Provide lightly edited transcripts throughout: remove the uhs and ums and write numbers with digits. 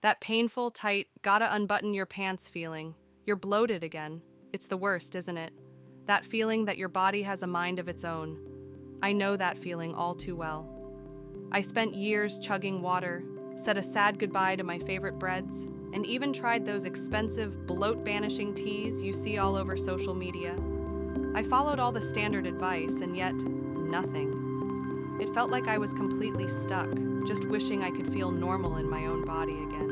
That painful, tight, gotta unbutton your pants feeling. You're bloated again. It's the worst, isn't it? That feeling that your body has a mind of its own. I know that feeling all too well. I spent years chugging water, said a sad goodbye to my favorite breads, and even tried those expensive bloat-banishing teas you see all over social media. I followed all the standard advice, and yet, nothing. It felt like I was completely stuck, just wishing I could feel normal in my own body again.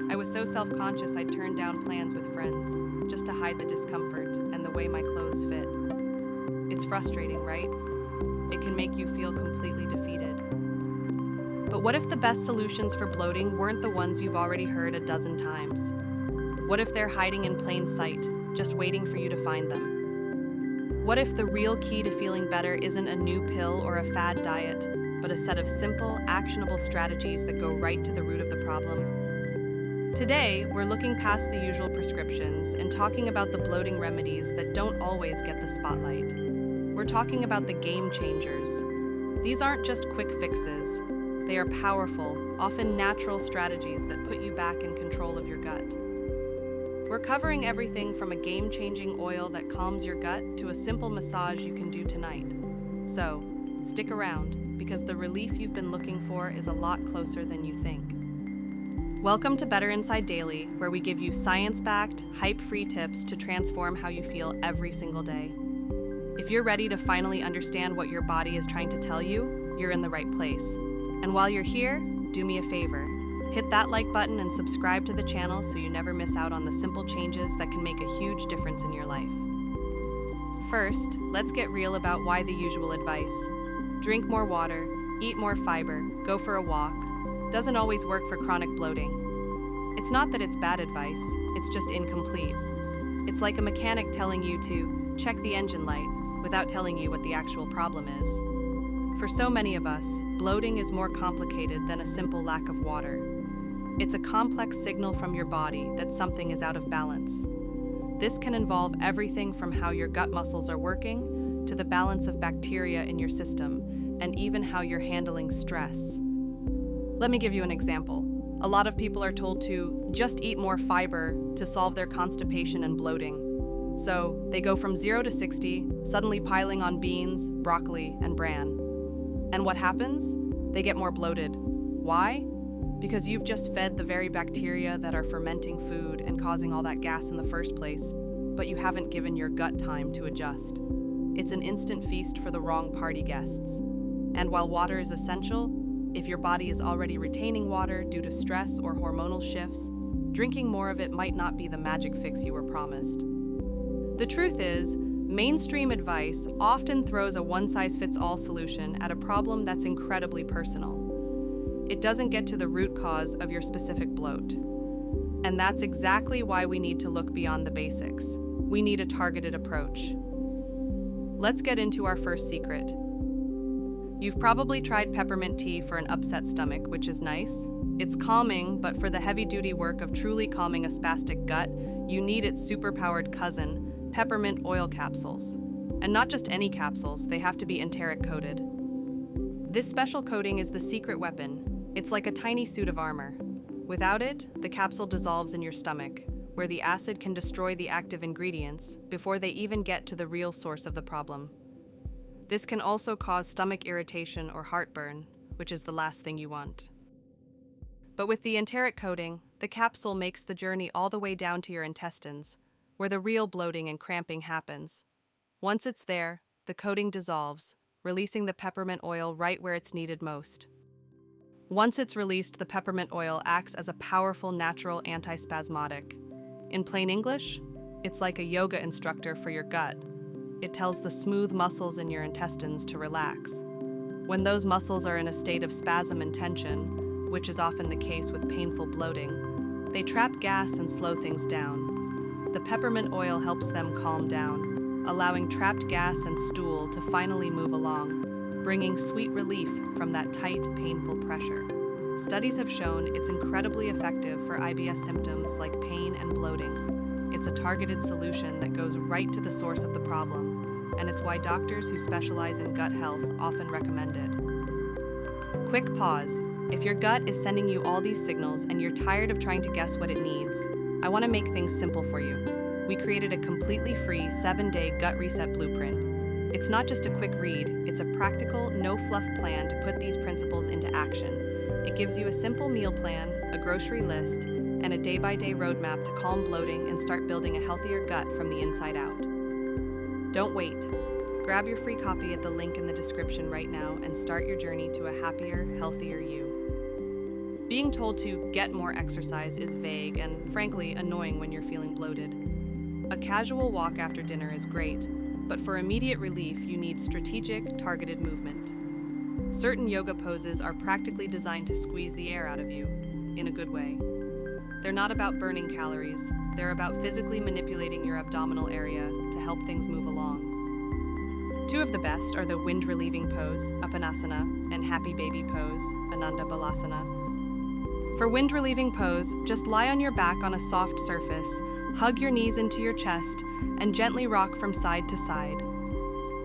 I was so self-conscious I'd turn down plans with friends, just to hide the discomfort and the way my clothes fit. It's frustrating, right? It can make you feel completely defeated. But what if the best solutions for bloating weren't the ones you've already heard a dozen times? What if they're hiding in plain sight, just waiting for you to find them? What if the real key to feeling better isn't a new pill or a fad diet, but a set of simple, actionable strategies that go right to the root of the problem? Today, we're looking past the usual prescriptions and talking about the bloating remedies that don't always get the spotlight. We're talking about the game changers. These aren't just quick fixes. They are powerful, often natural strategies that put you back in control of your gut. We're covering everything from a game-changing oil that calms your gut to a simple massage you can do tonight. So, stick around, because the relief you've been looking for is a lot closer than you think. Welcome to Better Inside Daily, where we give you science-backed, hype-free tips to transform how you feel every single day. If you're ready to finally understand what your body is trying to tell you, you're in the right place. And while you're here, do me a favor. Hit that like button and subscribe to the channel so you never miss out on the simple changes that can make a huge difference in your life. First, let's get real about why the usual advice. Drink more water, eat more fiber, go for a walk, doesn't always work for chronic bloating. It's not that it's bad advice, it's just incomplete. It's like a mechanic telling you to check the engine light without telling you what the actual problem is. For so many of us, bloating is more complicated than a simple lack of water. It's a complex signal from your body that something is out of balance. This can involve everything from how your gut muscles are working to the balance of bacteria in your system, and even how you're handling stress. Let me give you an example. A lot of people are told to just eat more fiber to solve their constipation and bloating. So they go from 0 to 60, suddenly piling on beans, broccoli, and bran. And what happens? They get more bloated. Why? Because you've just fed the very bacteria that are fermenting food and causing all that gas in the first place, but you haven't given your gut time to adjust. It's an instant feast for the wrong party guests. And while water is essential, if your body is already retaining water due to stress or hormonal shifts, drinking more of it might not be the magic fix you were promised. The truth is, mainstream advice often throws a one-size-fits-all solution at a problem that's incredibly personal. It doesn't get to the root cause of your specific bloat. And that's exactly why we need to look beyond the basics. We need a targeted approach. Let's get into our first secret. You've probably tried peppermint tea for an upset stomach, which is nice. It's calming, but for the heavy-duty work of truly calming a spastic gut, you need its superpowered cousin, peppermint oil capsules. And not just any capsules, they have to be enteric-coated. This special coating is the secret weapon. It's like a tiny suit of armor. Without it, the capsule dissolves in your stomach, where the acid can destroy the active ingredients before they even get to the real source of the problem. This can also cause stomach irritation or heartburn, which is the last thing you want. But with the enteric coating, the capsule makes the journey all the way down to your intestines, where the real bloating and cramping happens. Once it's there, the coating dissolves, releasing the peppermint oil right where it's needed most. Once it's released, the peppermint oil acts as a powerful natural antispasmodic. In plain English, it's like a yoga instructor for your gut. It tells the smooth muscles in your intestines to relax. When those muscles are in a state of spasm and tension, which is often the case with painful bloating, they trap gas and slow things down. The peppermint oil helps them calm down, allowing trapped gas and stool to finally move along, bringing sweet relief from that tight, painful pressure. Studies have shown it's incredibly effective for IBS symptoms like pain and bloating. It's a targeted solution that goes right to the source of the problem, and it's why doctors who specialize in gut health often recommend it. Quick pause. If your gut is sending you all these signals and you're tired of trying to guess what it needs, I want to make things simple for you. We created a completely free 7-day gut reset blueprint. It's not just a quick read, it's a practical, no-fluff plan to put these principles into action. It gives you a simple meal plan, a grocery list, and a day-by-day roadmap to calm bloating and start building a healthier gut from the inside out. Don't wait. Grab your free copy at the link in the description right now and start your journey to a happier, healthier you. Being told to get more exercise is vague and, frankly, annoying when you're feeling bloated. A casual walk after dinner is great, but for immediate relief, you need strategic, targeted movement. Certain yoga poses are practically designed to squeeze the air out of you, in a good way. They're not about burning calories, they're about physically manipulating your abdominal area to help things move along. Two of the best are the wind-relieving pose, Upanasana, and happy baby pose, Ananda Balasana. For wind-relieving pose, just lie on your back on a soft surface, hug your knees into your chest, and gently rock from side to side.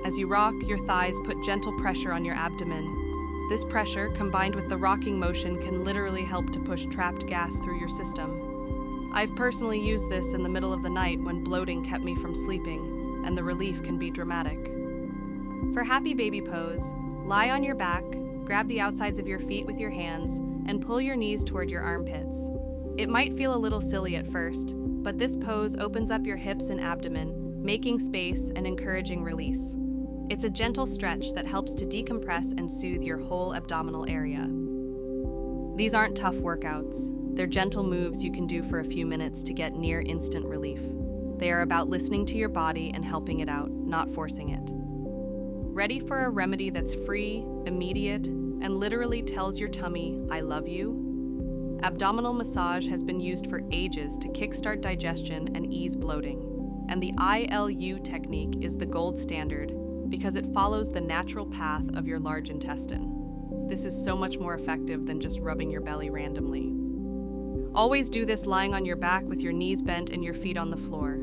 As you rock, your thighs put gentle pressure on your abdomen. This pressure, combined with the rocking motion, can literally help to push trapped gas through your system. I've personally used this in the middle of the night when bloating kept me from sleeping, and the relief can be dramatic. For happy baby pose, lie on your back, grab the outsides of your feet with your hands, and pull your knees toward your armpits. It might feel a little silly at first, but this pose opens up your hips and abdomen, making space and encouraging release. It's a gentle stretch that helps to decompress and soothe your whole abdominal area. These aren't tough workouts. They're gentle moves you can do for a few minutes to get near instant relief. They are about listening to your body and helping it out, not forcing it. Ready for a remedy that's free, immediate, and literally tells your tummy, "I love you"? Abdominal massage has been used for ages to kickstart digestion and ease bloating. And the ILU technique is the gold standard because it follows the natural path of your large intestine. This is so much more effective than just rubbing your belly randomly. Always do this lying on your back with your knees bent and your feet on the floor.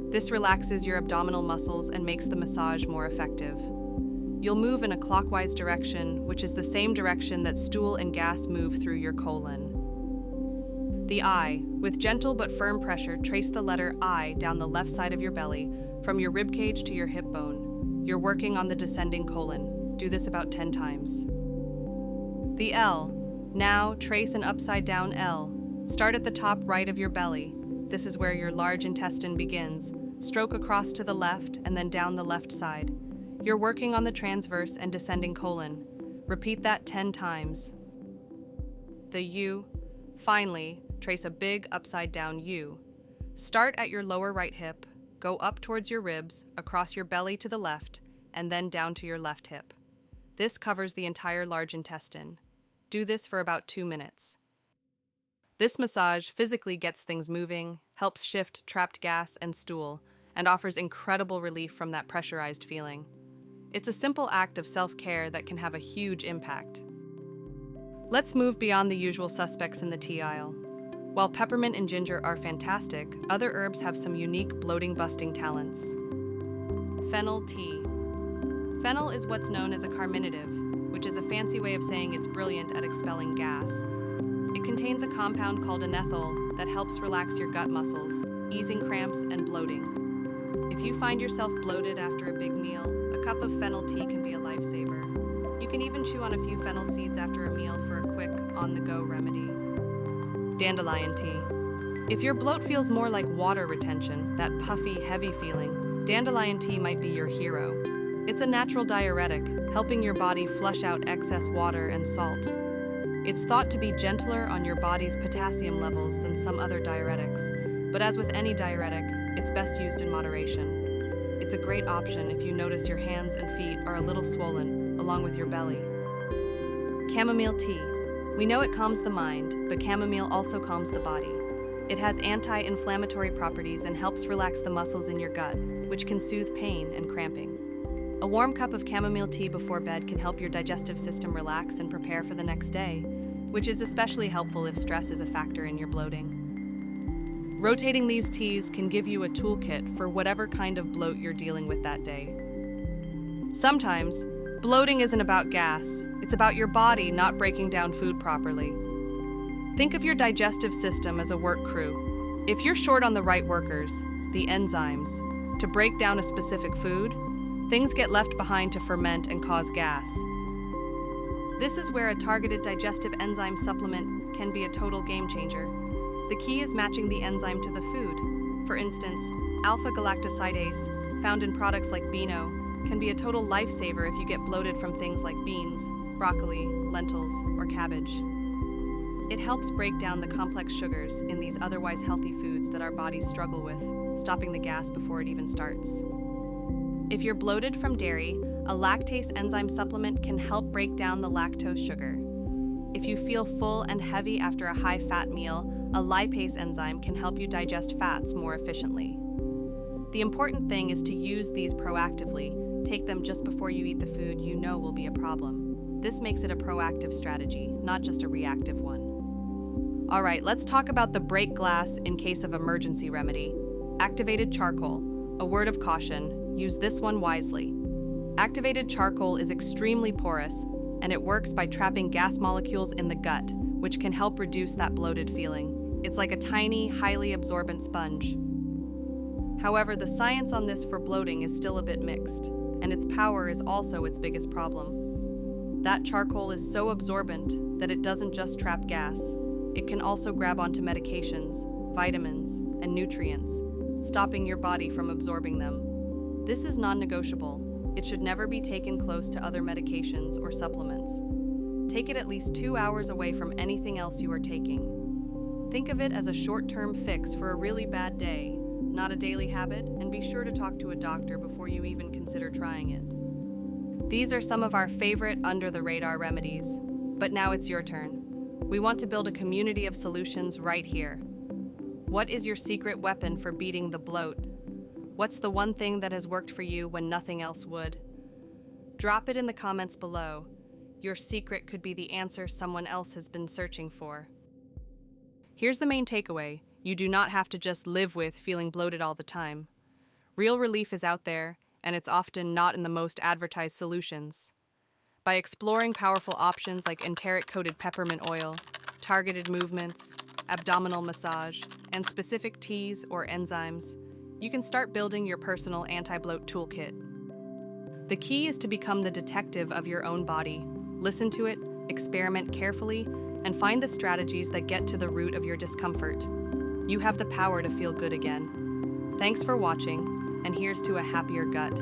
This relaxes your abdominal muscles and makes the massage more effective. You'll move in a clockwise direction, which is the same direction that stool and gas move through your colon. The I. With gentle but firm pressure, trace the letter I down the left side of your belly, from your ribcage to your hip bone. You're working on the descending colon. Do this about 10 times. The L. Now, trace an upside-down L. Start at the top right of your belly. This is where your large intestine begins. Stroke across to the left and then down the left side. You're working on the transverse and descending colon. Repeat that 10 times. The U. Finally, trace a big upside-down U. Start at your lower right hip, go up towards your ribs, across your belly to the left, and then down to your left hip. This covers the entire large intestine. Do this for about 2 minutes. This massage physically gets things moving, helps shift trapped gas and stool, and offers incredible relief from that pressurized feeling. It's a simple act of self-care that can have a huge impact. Let's move beyond the usual suspects in the tea aisle. While peppermint and ginger are fantastic, other herbs have some unique bloating-busting talents. Fennel tea. Fennel is what's known as a carminative, which is a fancy way of saying it's brilliant at expelling gas. It contains a compound called anethol that helps relax your gut muscles, easing cramps and bloating. If you find yourself bloated after a big meal, a cup of fennel tea can be a lifesaver. You can even chew on a few fennel seeds after a meal for a quick, on-the-go remedy. Dandelion tea. If your bloat feels more like water retention, that puffy, heavy feeling, dandelion tea might be your hero. It's a natural diuretic, helping your body flush out excess water and salt. It's thought to be gentler on your body's potassium levels than some other diuretics, but as with any diuretic, it's best used in moderation. It's a great option if you notice your hands and feet are a little swollen, along with your belly. Chamomile tea. We know it calms the mind, but chamomile also calms the body. It has anti-inflammatory properties and helps relax the muscles in your gut, which can soothe pain and cramping. A warm cup of chamomile tea before bed can help your digestive system relax and prepare for the next day, which is especially helpful if stress is a factor in your bloating. Rotating these teas can give you a toolkit for whatever kind of bloat you're dealing with that day. Sometimes, Bloating isn't about gas, it's about your body not breaking down food properly. Think of your digestive system as a work crew. If you're short on the right workers, the enzymes, to break down a specific food, things get left behind to ferment and cause gas. This is where a targeted digestive enzyme supplement can be a total game changer. The key is matching the enzyme to the food. For instance, alpha-galactosidase, found in products like Beano, can be a total lifesaver if you get bloated from things like beans, broccoli, lentils, or cabbage. It helps break down the complex sugars in these otherwise healthy foods that our bodies struggle with, stopping the gas before it even starts. If you're bloated from dairy, a lactase enzyme supplement can help break down the lactose sugar. If you feel full and heavy after a high-fat meal, a lipase enzyme can help you digest fats more efficiently. The important thing is to use these proactively. Take them just before you eat the food you know will be a problem. This makes it a proactive strategy, not just a reactive one. All right, let's talk about the break glass in case of emergency remedy. Activated charcoal. A word of caution, use this one wisely. Activated charcoal is extremely porous, and it works by trapping gas molecules in the gut, which can help reduce that bloated feeling. It's like a tiny, highly absorbent sponge. However, the science on this for bloating is still a bit mixed, and its power is also its biggest problem. That charcoal is so absorbent that it doesn't just trap gas. It can also grab onto medications, vitamins, and nutrients, stopping your body from absorbing them. This is non-negotiable. It should never be taken close to other medications or supplements. Take it at least 2 hours away from anything else you are taking. Think of it as a short-term fix for a really bad day, not a daily habit, and be sure to talk to a doctor before you even consider trying it. These are some of our favorite under-the-radar remedies, but now it's your turn. We want to build a community of solutions right here. What is your secret weapon for beating the bloat? What's the one thing that has worked for you when nothing else would? Drop it in the comments below. Your secret could be the answer someone else has been searching for. Here's the main takeaway. You do not have to just live with feeling bloated all the time. Real relief is out there, and it's often not in the most advertised solutions. By exploring powerful options like enteric-coated peppermint oil, targeted movements, abdominal massage, and specific teas or enzymes, you can start building your personal anti-bloat toolkit. The key is to become the detective of your own body. Listen to it, experiment carefully, and find the strategies that get to the root of your discomfort. You have the power to feel good again. Thanks for watching, and here's to a happier gut.